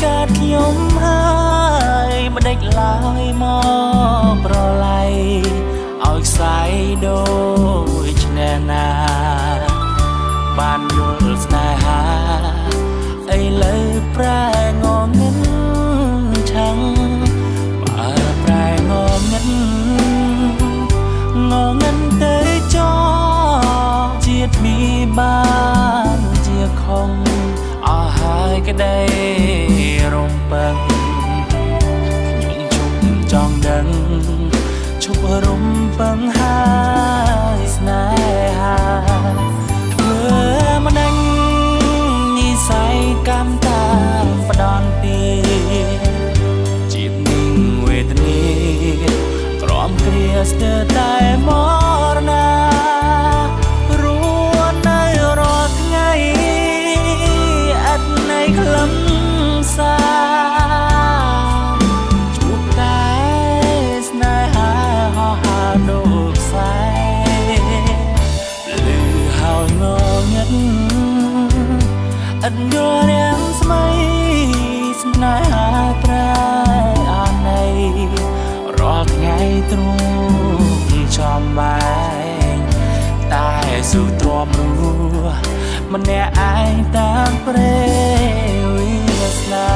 កើតខ្ញុំហើយមិនដេចឡើយមកប្រឡ័យឲ្យខ្សែដូចឆ្នេរណាបានយល់ស្នេហាឥឡូវប្រែងងឹតឆាំងបើប្រែងងឹតទៅចោជាតិមានបានជាខំអស់ហើយក្តីរំពឹងខ្ញុំជុំចង់ដឹងឈប់រំពឹងហើយស្នេហាធ្វើមិនដឹងនិស័យកម្មតាមផ្ដន់ទីជីបនឹងវេទនាក្រំគ្រាស្ទើរតែមរណារួននៅរាល់ថ្ងៃអត់នៃខ្លឹមសារជួបតែស្នេហាហោះហើរដូចផ្សែលឺហើយងងឹតអត់យល់រាំងស្មៃស្នេហាប្រែអណ័យរាល់ថ្ងៃទ្រូងចំបែងតែស៊ូទ្រាំរស់ម្នាក់ឯងតាមព្រៃវាសនា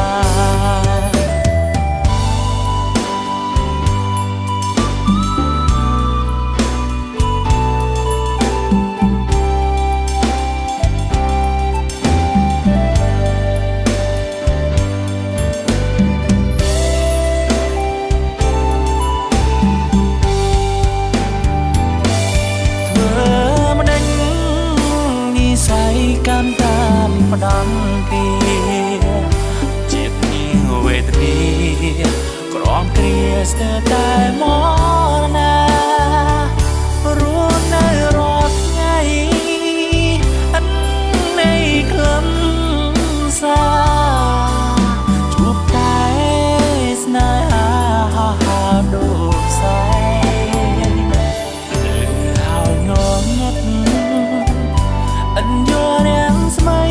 កម្មតាមផ្ដន់ទីជាតិនេះវេទនាក្រំគ្រាស្ទើរតែមរណារួននៅរាល់ថ្ងៃអត់នៃខ្លឹមសារជួបតែស្នេហាហោះហើរដូចផ្សែលើហើយងងឹតអញ្ញរាំងស្មៃ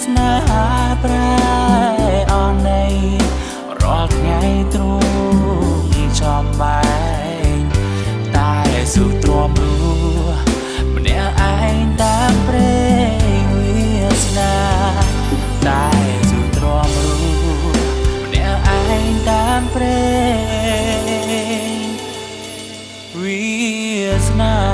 ស្នេហាប្រែអណ័យរាល់ថ្ងៃទ្រូងចំបែងតែស៊ូទ្រាំរស់ម្នាក់ឯងតាមព្រៃវាសនាតែស៊ូទ្រាំរស់ម្នាក់ឯងតាមព្រៃវាសនា